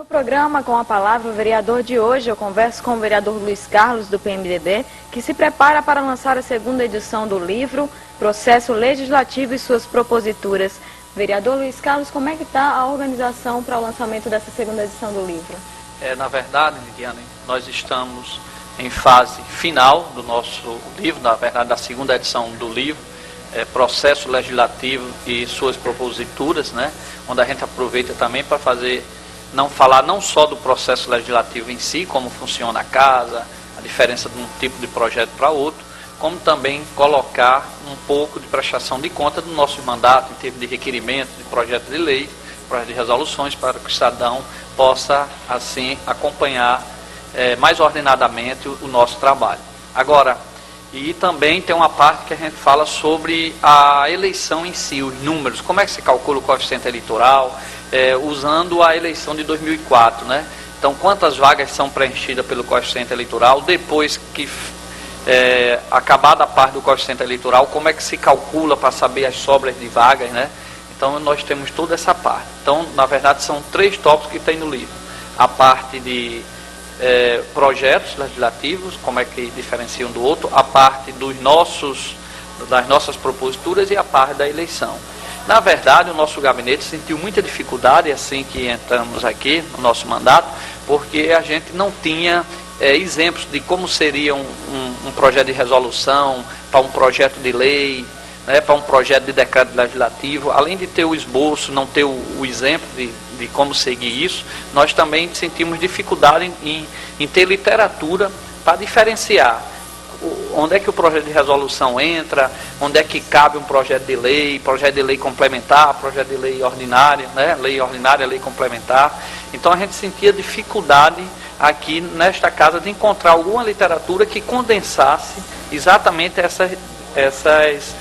Programa com a palavra o vereador de hoje. Eu converso com o vereador Luiz Carlos, do PMDB, que se prepara para lançar a segunda edição do livro Processo Legislativo e suas proposituras. Vereador Luiz Carlos, como é que está a organização para o lançamento dessa segunda edição do livro? Na verdade, Lidiane, nós estamos em fase final do nosso livro, na verdade da segunda edição do livro, Processo Legislativo e suas proposituras, né? Onde a gente aproveita também para falar não só do processo legislativo em si, como funciona a casa, a diferença de um tipo de projeto para outro, como também colocar um pouco de prestação de conta do nosso mandato, em termos de requerimento, de projeto de lei, projeto de resoluções, para que o cidadão possa, assim, acompanhar mais ordenadamente o nosso trabalho. Agora, e também tem uma parte que a gente fala sobre a eleição em si, os números, como é que se calcula o coeficiente eleitoral, usando a eleição de 2004, né? Então, quantas vagas são preenchidas pelo coeficiente eleitoral, depois que acabada a parte do coeficiente eleitoral, como é que se calcula para saber as sobras de vagas, né? Então, nós temos toda essa parte. Então, na verdade, são 3 tópicos que tem no livro. A parte de projetos legislativos, como é que diferenciam do outro, a parte das nossas proposituras e a parte da eleição. Na verdade, o nosso gabinete sentiu muita dificuldade assim que entramos aqui no nosso mandato, porque a gente não tinha exemplos de como seria um projeto de resolução, para um projeto de lei, né, para um projeto de decreto legislativo. Além de ter o esboço, não ter o exemplo de como seguir isso, nós também sentimos dificuldade em ter literatura para diferenciar onde é que o projeto de resolução entra, onde é que cabe um projeto de lei complementar, projeto de lei ordinária, né? Lei ordinária, lei complementar. Então a gente sentia dificuldade aqui nesta casa de encontrar alguma literatura que condensasse exatamente essas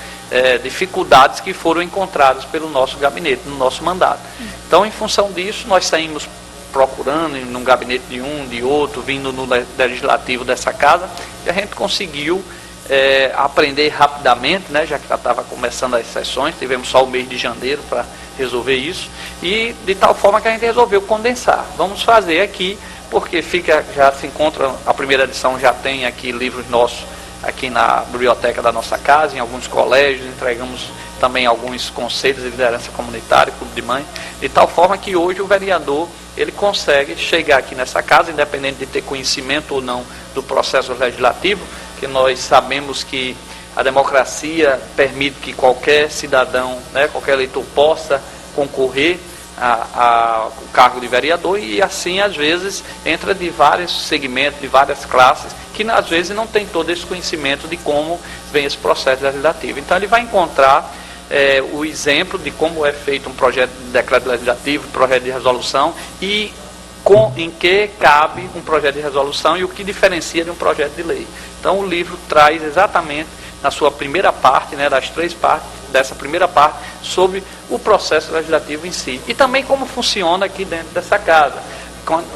dificuldades que foram encontradas pelo nosso gabinete, no nosso mandato. Então, em função disso, nós saímos procurando num gabinete de um, de outro, vindo no legislativo dessa casa, e a gente conseguiu aprender rapidamente, né, já que já estava começando as sessões, tivemos só o mês de janeiro para resolver isso, e de tal forma que a gente resolveu condensar. Vamos fazer aqui, porque já se encontra, a primeira edição já tem aqui livros nossos, aqui na biblioteca da nossa casa, em alguns colégios, entregamos também alguns conselhos de liderança comunitária, clube de mãe, de tal forma que hoje o vereador, ele consegue chegar aqui nessa casa, independente de ter conhecimento ou não do processo legislativo, que nós sabemos que a democracia permite que qualquer cidadão, né, qualquer eleitor possa concorrer ao cargo de vereador, e assim às vezes entra de vários segmentos, de várias classes, que às vezes não tem todo esse conhecimento de como vem esse processo legislativo. Então ele vai encontrar o exemplo de como é feito um projeto de decreto legislativo, projeto de resolução, e em que cabe um projeto de resolução e o que diferencia de um projeto de lei. Então o livro traz exatamente na sua primeira parte, né, das 3 partes, dessa primeira parte, sobre o processo legislativo em si. E também como funciona aqui dentro dessa casa.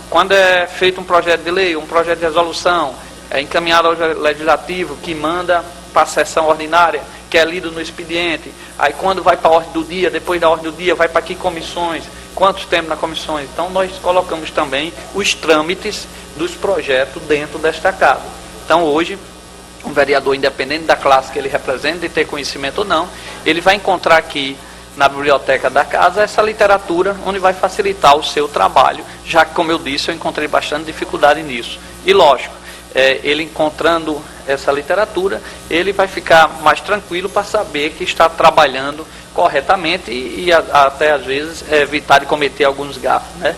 Quando é feito um projeto de lei, um projeto de resolução, é encaminhado ao legislativo, que manda para a sessão ordinária, que é lido no expediente. Aí quando vai para a ordem do dia, depois da ordem do dia, vai para que comissões, quantos temos na comissões. Então nós colocamos também os trâmites dos projetos dentro desta casa. Então hoje, um vereador, independente da classe que ele representa, de ter conhecimento ou não, ele vai encontrar aqui na biblioteca da casa essa literatura, onde vai facilitar o seu trabalho, já que, como eu disse, eu encontrei bastante dificuldade nisso. E lógico, ele encontrando essa literatura, ele vai ficar mais tranquilo para saber que está trabalhando corretamente e até às vezes evitar de cometer alguns gafos, né?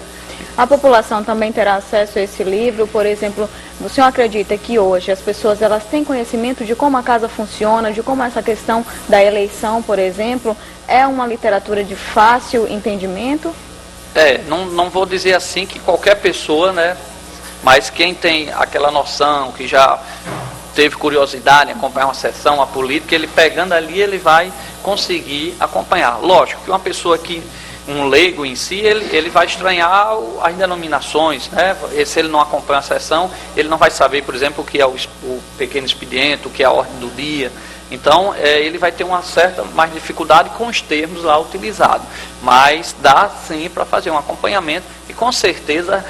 A população também terá acesso a esse livro, por exemplo, o senhor acredita que hoje as pessoas elas têm conhecimento de como a casa funciona, de como essa questão da eleição, por exemplo, é uma literatura de fácil entendimento? Não vou dizer assim que qualquer pessoa, né, mas quem tem aquela noção, que já teve curiosidade em acompanhar uma sessão, a política, ele pegando ali, ele vai conseguir acompanhar. Lógico que uma pessoa que um leigo em si, ele vai estranhar as denominações, né? Se ele não acompanha a sessão, ele não vai saber, por exemplo, o que é o pequeno expediente, o que é a ordem do dia, Então, ele vai ter uma certa mais dificuldade com os termos lá utilizados. Mas dá sim para fazer um acompanhamento e com certeza,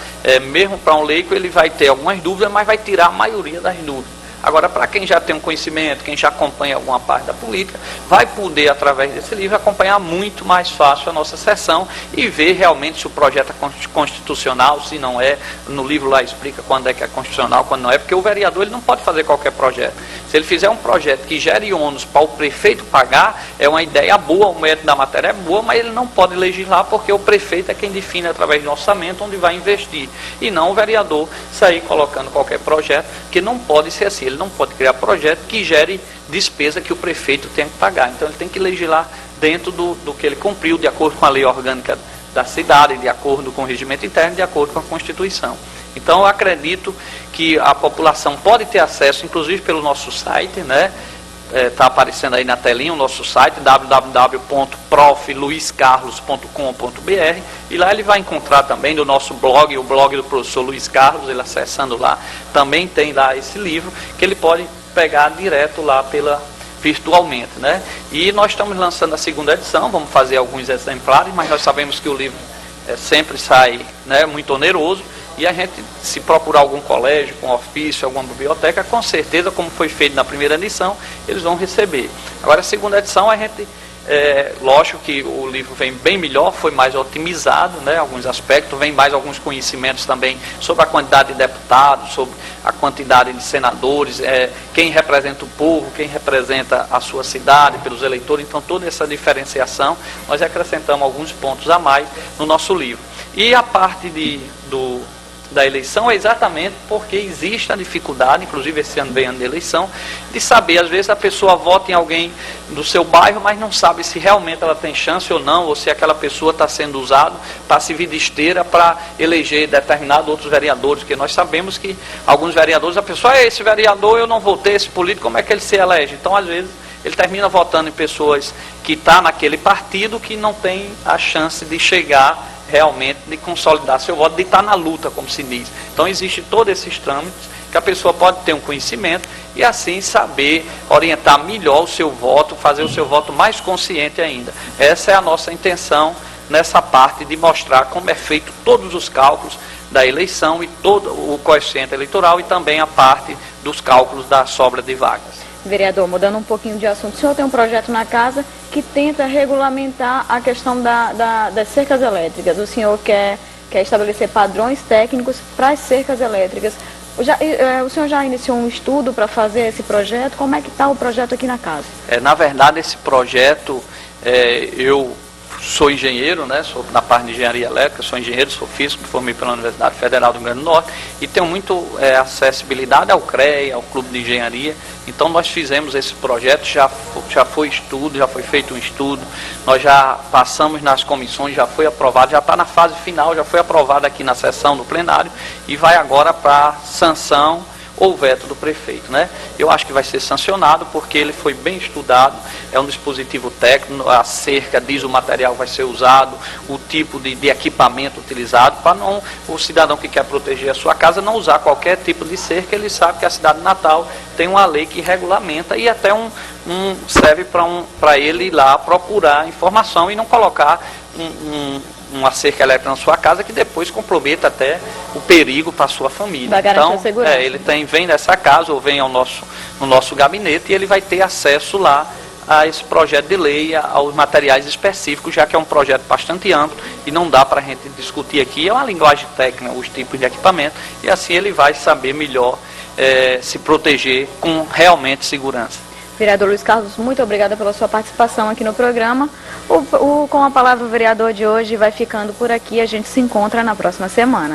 mesmo para um leigo, ele vai ter algumas dúvidas, mas vai tirar a maioria das dúvidas. Agora, para quem já tem um conhecimento, quem já acompanha alguma parte da política, vai poder, através desse livro, acompanhar muito mais fácil a nossa sessão e ver realmente se o projeto é constitucional, se não é. No livro lá explica quando é que é constitucional, quando não é, porque o vereador ele não pode fazer qualquer projeto. Se ele fizer um projeto que gere ônus para o prefeito pagar, é uma ideia boa, o método da matéria é boa, mas ele não pode legislar porque o prefeito é quem define através do orçamento onde vai investir. E não o vereador sair colocando qualquer projeto, que não pode ser assim. Ele não pode criar projeto que gere despesa que o prefeito tem que pagar. Então ele tem que legislar dentro do que ele cumpriu, de acordo com a lei orgânica da cidade, de acordo com o regimento interno, de acordo com a Constituição. Então eu acredito que a população pode ter acesso, inclusive pelo nosso site, né? Está aparecendo aí na telinha o nosso site, www.profluiscarlos.com.br, e lá ele vai encontrar também do nosso blog, o blog do professor Luiz Carlos. Ele acessando lá, também tem lá esse livro, que ele pode pegar direto lá virtualmente, né? E nós estamos lançando a segunda edição, vamos fazer alguns exemplares, mas nós sabemos que o livro sempre sai, né, muito oneroso. E a gente, se procurar algum colégio, com ofício, alguma biblioteca, com certeza, como foi feito na primeira edição, eles vão receber. Agora, a segunda edição, a gente, lógico que o livro vem bem melhor, foi mais otimizado, né, alguns aspectos, vem mais alguns conhecimentos também sobre a quantidade de deputados, sobre a quantidade de senadores, quem representa o povo, quem representa a sua cidade, pelos eleitores. Então, toda essa diferenciação, nós acrescentamos alguns pontos a mais no nosso livro. E a parte da eleição é exatamente porque existe a dificuldade, inclusive esse ano vem ano de eleição, de saber, às vezes a pessoa vota em alguém do seu bairro, mas não sabe se realmente ela tem chance ou não, ou se aquela pessoa está sendo usada para servir de esteira para eleger determinados outros vereadores, porque nós sabemos que alguns vereadores, a pessoa, esse vereador eu não votei, esse político, como é que ele se elege? Então, às vezes, ele termina votando em pessoas que estão naquele partido que não tem a chance de chegar realmente, de consolidar seu voto, de estar na luta, como se diz. Então, existe todos esses trâmites que a pessoa pode ter um conhecimento e assim saber orientar melhor o seu voto, fazer o seu voto mais consciente ainda. Essa é a nossa intenção nessa parte de mostrar como é feito todos os cálculos da eleição e todo o coeficiente eleitoral e também a parte dos cálculos da sobra de vagas. Vereador, mudando um pouquinho de assunto, o senhor tem um projeto na casa que tenta regulamentar a questão das cercas elétricas. O senhor quer estabelecer padrões técnicos para as cercas elétricas. O senhor já iniciou um estudo para fazer esse projeto? Como é que está o projeto aqui na casa? Na verdade, esse projeto, eu sou engenheiro, né? Sou na parte de engenharia elétrica, sou engenheiro, sou físico, formei pela Universidade Federal do Rio Grande do Norte e tenho muito acessibilidade ao CREA, ao Clube de Engenharia. Então nós fizemos esse projeto, já foi estudo, já foi feito um estudo, nós já passamos nas comissões, já foi aprovado, já está na fase final, já foi aprovado aqui na sessão do plenário e vai agora para sanção ou veto do prefeito, né? Eu acho que vai ser sancionado porque ele foi bem estudado, é um dispositivo técnico, a cerca diz o material vai ser usado, o tipo de equipamento utilizado, para não o cidadão que quer proteger a sua casa não usar qualquer tipo de cerca. Ele sabe que a cidade de Natal tem uma lei que regulamenta e até serve para ele ir lá procurar informação e não colocar uma cerca elétrica na sua casa que depois comprometa até o perigo para a sua família. Vai garantir a segurança. Ele vem nessa casa ou vem no nosso gabinete e ele vai ter acesso lá a esse projeto de lei, aos materiais específicos, já que é um projeto bastante amplo e não dá para a gente discutir aqui. É uma linguagem técnica, os tipos de equipamento, e assim ele vai saber melhor se proteger com realmente segurança. Vereador Luiz Carlos, muito obrigada pela sua participação aqui no programa. Com a palavra o vereador de hoje vai ficando por aqui. A gente se encontra na próxima semana.